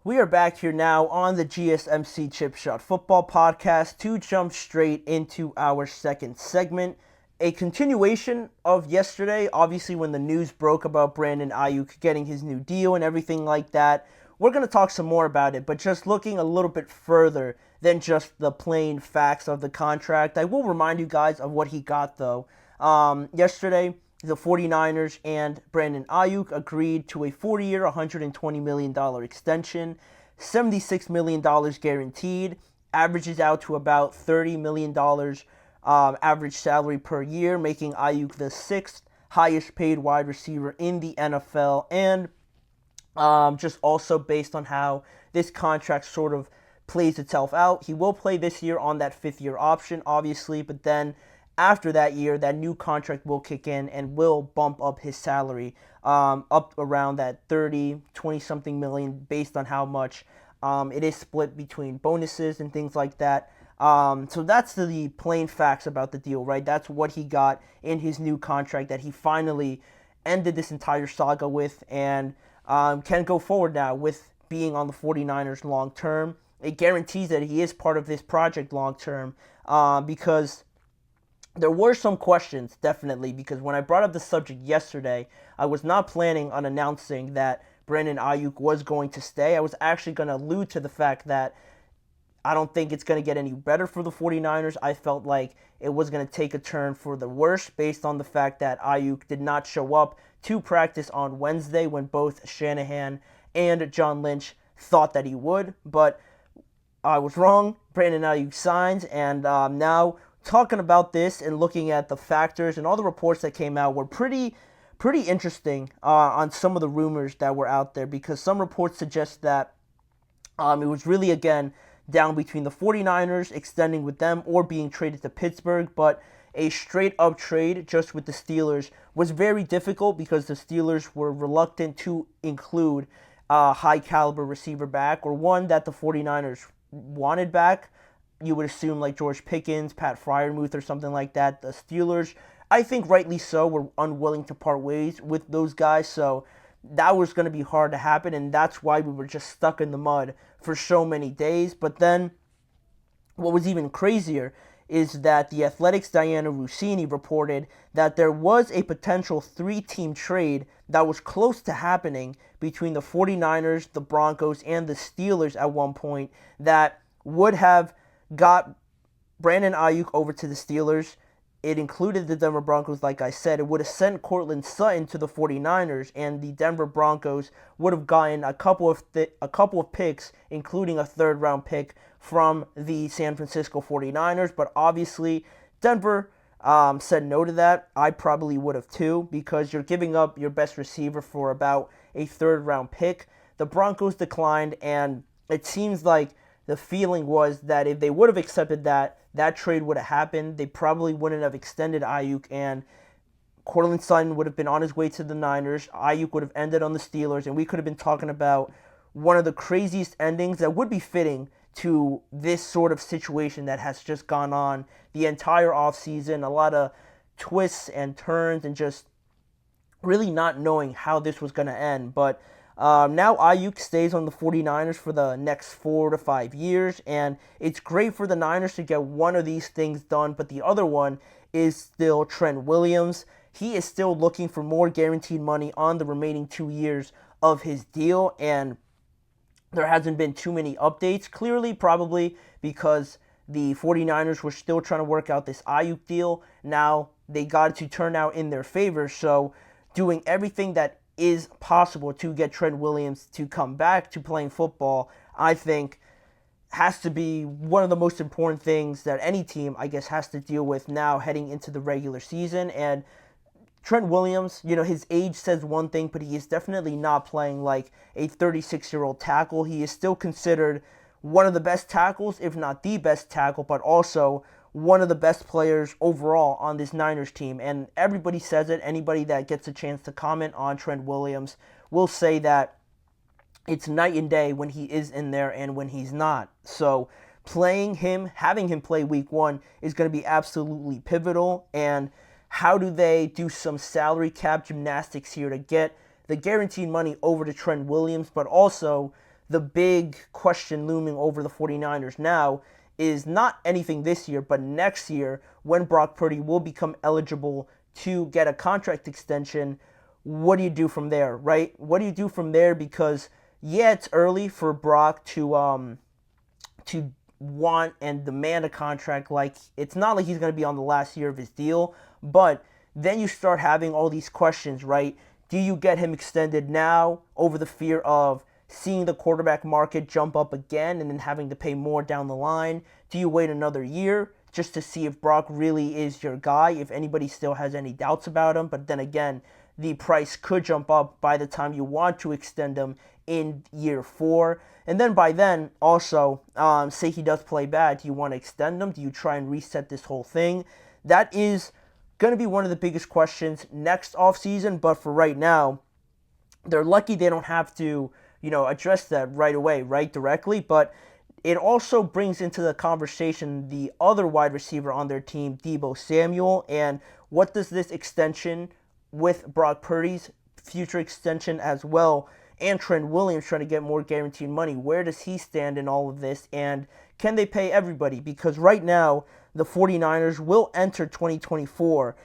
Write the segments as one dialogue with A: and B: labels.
A: We are back here now on the GSMC Chip Shot Football Podcast to jump straight into our second segment. A continuation of yesterday, obviously, when the news broke about Brandon Aiyuk getting his new deal and everything like that. We're going to talk some more about it, but just looking a little bit further than just the plain facts of the contract. I will remind you guys of what he got, though. Yesterday, the 49ers and Brandon Aiyuk agreed to a 4-year, $120 million extension, $76 million guaranteed, averages out to about $30 million average salary per year, making Aiyuk the sixth highest paid wide receiver in the NFL, and just also based on how this contract sort of plays itself out. He will play this year on that fifth-year option, obviously, but then after that year, that new contract will kick in and will bump up his salary up around that 20-something million based on how much it is split between bonuses and things like that. So that's the plain facts about the deal, right? That's what he got in his new contract that he finally ended this entire saga with and can go forward now with being on the 49ers long term. It guarantees that he is part of this project long term because there were some questions, definitely, because when I brought up the subject yesterday, I was not planning on announcing that Brandon Aiyuk was going to stay. I was actually going to allude to the fact that I don't think it's going to get any better for the 49ers. I felt like it was going to take a turn for the worse based on the fact that Aiyuk did not show up to practice on Wednesday when both Shanahan and John Lynch thought that he would. But I was wrong. Brandon Aiyuk signs, and now talking about this and looking at the factors and all the reports that came out were pretty interesting on some of the rumors that were out there, because some reports suggest that it was really, again, down between the 49ers extending with them or being traded to Pittsburgh, but a straight-up trade just with the Steelers was very difficult because the Steelers were reluctant to include a high-caliber receiver back, or one that the 49ers wanted back. You would assume like George Pickens, Pat Freiermuth, or something like that. The Steelers, I think rightly so, were unwilling to part ways with those guys, so that was going to be hard to happen, and that's why we were just stuck in the mud for so many days. But then what was even crazier is that the Athletic's Diana Russini reported that there was a potential three-team trade that was close to happening between the 49ers, the Broncos, and the Steelers at one point that would have got Brandon Aiyuk over to the Steelers. It included the Denver Broncos, like I said. It would have sent Cortland Sutton to the 49ers, and the Denver Broncos would have gotten a couple of picks, including a third-round pick from the San Francisco 49ers. But obviously, Denver said no to that. I probably would have too, because you're giving up your best receiver for about a third-round pick. The Broncos declined, and it seems like the feeling was that if they would have accepted that, that trade would have happened. They probably wouldn't have extended Aiyuk, and Cortland Sutton would have been on his way to the Niners. Aiyuk would have ended on the Steelers, and we could have been talking about one of the craziest endings that would be fitting to this sort of situation that has just gone on the entire offseason. A lot of twists and turns and just really not knowing how this was going to end. But now Aiyuk stays on the 49ers for the next 4 to 5 years, and it's great for the Niners to get one of these things done, but the other one is still Trent Williams. He is still looking for more guaranteed money on the remaining 2 years of his deal, and there hasn't been too many updates, clearly probably because the 49ers were still trying to work out this Aiyuk deal. Now they got it to turn out in their favor, so doing everything that is possible to get Trent Williams to come back to playing football, I think has to be one of the most important things that any team, I guess, has to deal with now heading into the regular season. And Trent Williams, his age says one thing, but he is definitely not playing like a 36-year-old tackle. He is still considered one of the best tackles, if not the best tackle, but also one of the best players overall on this Niners team. And everybody says it. Anybody that gets a chance to comment on Trent Williams will say that it's night and day when he is in there and when he's not. So playing him, having him play week one is going to be absolutely pivotal. And how do they do some salary cap gymnastics here to get the guaranteed money over to Trent Williams, but also the big question looming over the 49ers now is not anything this year, but next year when Brock Purdy will become eligible to get a contract extension. What do you do from there, right? What do you do from there? Because yeah, it's early for Brock to want and demand a contract. Like, it's not like he's going to be on the last year of his deal, but then you start having all these questions, right? Do you get him extended now over the fear of seeing the quarterback market jump up again and then having to pay more down the line? Do you wait another year just to see if Brock really is your guy, if anybody still has any doubts about him? But then again, the price could jump up by the time you want to extend him in year 4. And then by then, also, say he does play bad, do you want to extend him? Do you try and reset this whole thing? That is going to be one of the biggest questions next offseason. But for right now, they're lucky they don't have to, address that right away, right, directly. But it also brings into the conversation the other wide receiver on their team, Deebo Samuel. And what does this extension with Brock Purdy's future extension as well, and Trent Williams trying to get more guaranteed money, where does he stand in all of this? And can they pay everybody? Because right now, the 49ers will enter 2024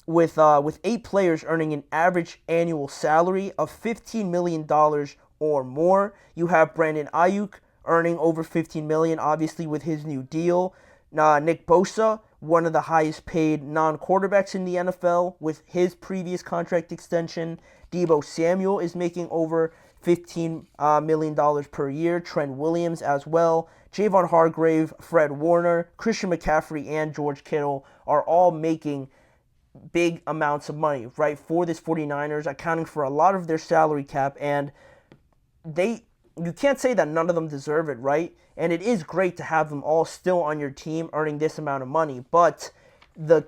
A: with 8 players earning an average annual salary of $15 million or more. You have Brandon Aiyuk earning over $15 million, obviously with his new deal. Nick Bosa, one of the highest paid non-quarterbacks in the NFL with his previous contract extension. Deebo Samuel is making over $15 million per year. Trent Williams as well. Javon Hargrave, Fred Warner, Christian McCaffrey, and George Kittle are all making big amounts of money, right, for this 49ers, accounting for a lot of their salary cap. And you can't say that none of them deserve it, right? And it is great to have them all still on your team earning this amount of money. But the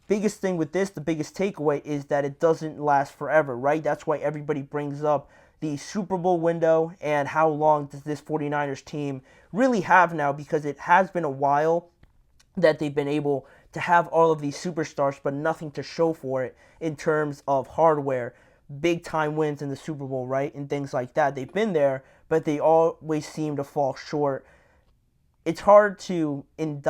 A: biggest thing with this, the biggest takeaway is that it doesn't last forever, right? That's why everybody brings up the Super Bowl window and how long does this 49ers team really have now, because it has been a while that they've been able to have all of these superstars but nothing to show for it in terms of hardware, big time wins in the Super Bowl, right, and things like that. They've been there, but they always seem to fall short. It's hard to bring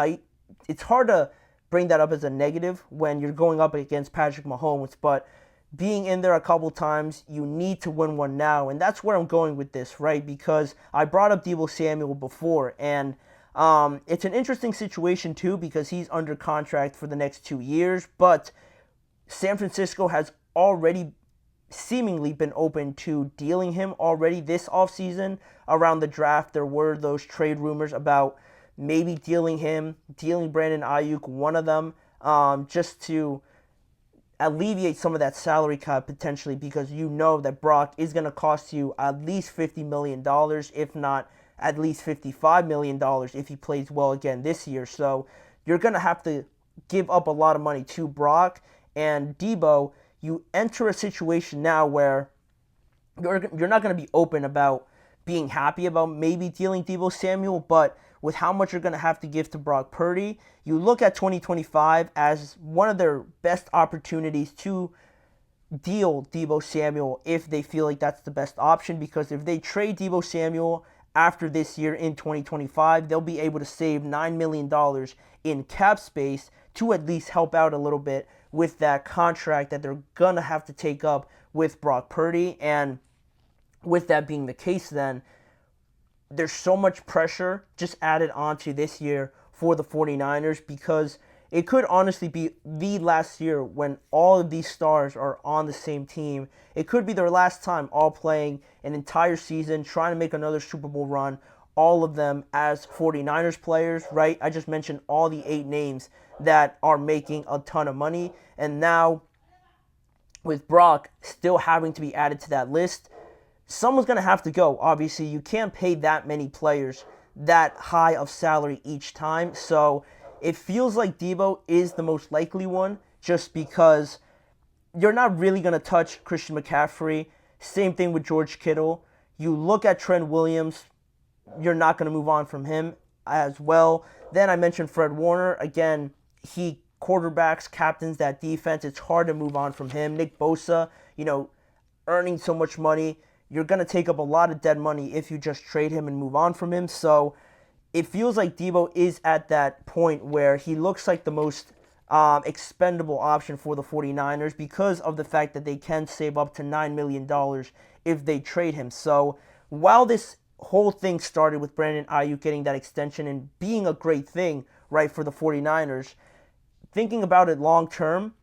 A: that up as a negative when you're going up against Patrick Mahomes, but being in there a couple times, you need to win one now, and that's where I'm going with this, right? Because I brought up Deebo Samuel before, and it's an interesting situation too because he's under contract for the next 2 years, but San Francisco has already seemingly been open to dealing him already this offseason. Around the draft, there were those trade rumors about maybe dealing Brandon Aiyuk, one of them, just to alleviate some of that salary cap potentially, because you know that Brock is going to cost you at least $50 million, if not at least $55 million if he plays well again this year. So you're going to have to give up a lot of money to Brock. And Deebo, you enter a situation now where you're not going to be open about being happy about maybe dealing Deebo Samuel, but with how much you're going to have to give to Brock Purdy, you look at 2025 as one of their best opportunities to deal Deebo Samuel if they feel like that's the best option, because if they trade Deebo Samuel after this year in 2025, they'll be able to save $9 million in cap space to at least help out a little bit with that contract that they're going to have to take up with Brock Purdy. And with that being the case, then there's so much pressure just added onto this year for the 49ers, because it could honestly be the last year when all of these stars are on the same team. It could be their last time all playing an entire season, trying to make another Super Bowl run, all of them as 49ers players, right? I just mentioned all the 8 names that are making a ton of money. And now, with Brock still having to be added to that list, someone's going to have to go. Obviously, you can't pay that many players that high of salary each time. So it feels like Deebo is the most likely one, just because you're not really going to touch Christian McCaffrey. Same thing with George Kittle. You look at Trent Williams, you're not going to move on from him as well. Then I mentioned Fred Warner. Again, he quarterbacks, captains that defense. It's hard to move on from him. Nick Bosa, earning so much money. you're going to take up a lot of dead money if you just trade him and move on from him. So it feels like Deebo is at that point where he looks like the most expendable option for the 49ers because of the fact that they can save up to $9 million if they trade him. So while this whole thing started with Brandon Aiyuk getting that extension and being a great thing, right, for the 49ers, thinking about it long term,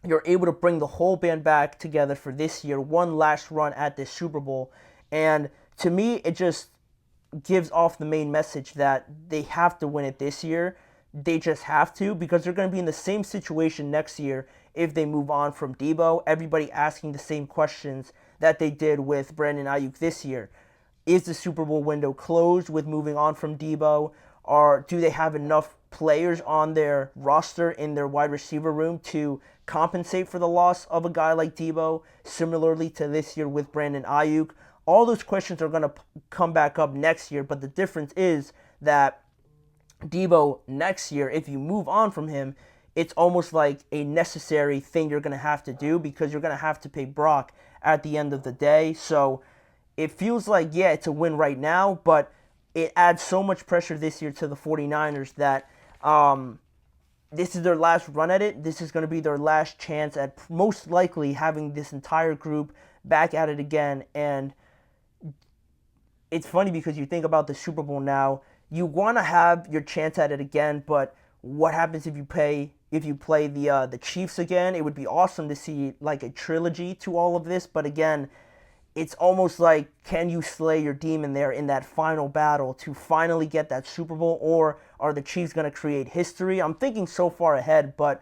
A: you're able to bring the whole band back together for this year, one last run at this Super Bowl. And to me, it just gives off the main message that they have to win it this year. They just have to, because they're going to be in the same situation next year if they move on from Deebo. Everybody asking the same questions that they did with Brandon Aiyuk this year. Is the Super Bowl window closed with moving on from Deebo? Or do they have enough players on their roster in their wide receiver room to compensate for the loss of a guy like Deebo, similarly to this year with Brandon Aiyuk? All those questions are going to come back up next year, but the difference is that Deebo next year, if you move on from him, it's almost like a necessary thing you're going to have to do because you're going to have to pay Brock at the end of the day. So it feels like, yeah, it's a win right now, but it adds so much pressure this year to the 49ers that this is their last run at it. This is going to be their last chance at most likely having this entire group back at it again. And it's funny because you think about the Super Bowl now, you want to have your chance at it again, but what happens if you play the Chiefs again? It would be awesome to see like a trilogy to all of this, but again, it's almost like, can you slay your demon there in that final battle to finally get that Super Bowl, or are the Chiefs going to create history? I'm thinking so far ahead, but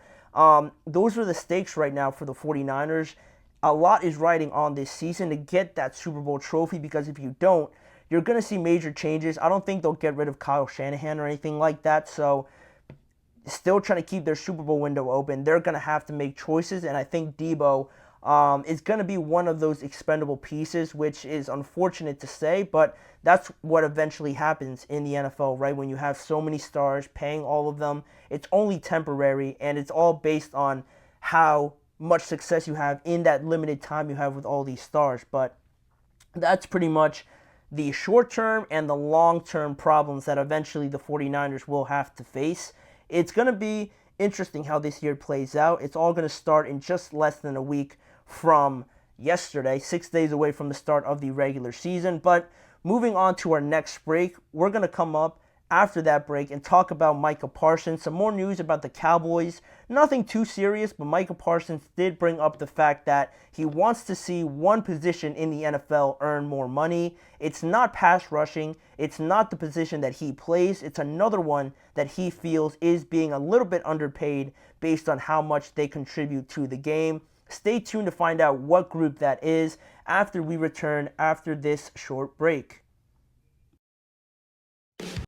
A: those are the stakes right now for the 49ers. A lot is riding on this season to get that Super Bowl trophy, because if you don't, you're going to see major changes. I don't think they'll get rid of Kyle Shanahan or anything like that, so still trying to keep their Super Bowl window open. They're going to have to make choices, and I think Deebo is going to be one of those expendable pieces, which is unfortunate to say, but that's what eventually happens in the NFL, right? When you have so many stars, paying all of them, it's only temporary, and it's all based on how much success you have in that limited time you have with all these stars. But that's pretty much the short-term and the long-term problems that eventually the 49ers will have to face. It's going to be interesting how this year plays out. It's all going to start in just less than a week from yesterday, 6 days away from the start of the regular season. But moving on to our next break, we're going to come up after that break and talk about Micah Parsons. Some more news about the Cowboys. Nothing too serious, but Micah Parsons did bring up the fact that he wants to see one position in the NFL earn more money. It's not pass rushing. It's not the position that he plays. It's another one that he feels is being a little bit underpaid based on how much they contribute to the game. Stay tuned to find out what group that is after we return after this short break.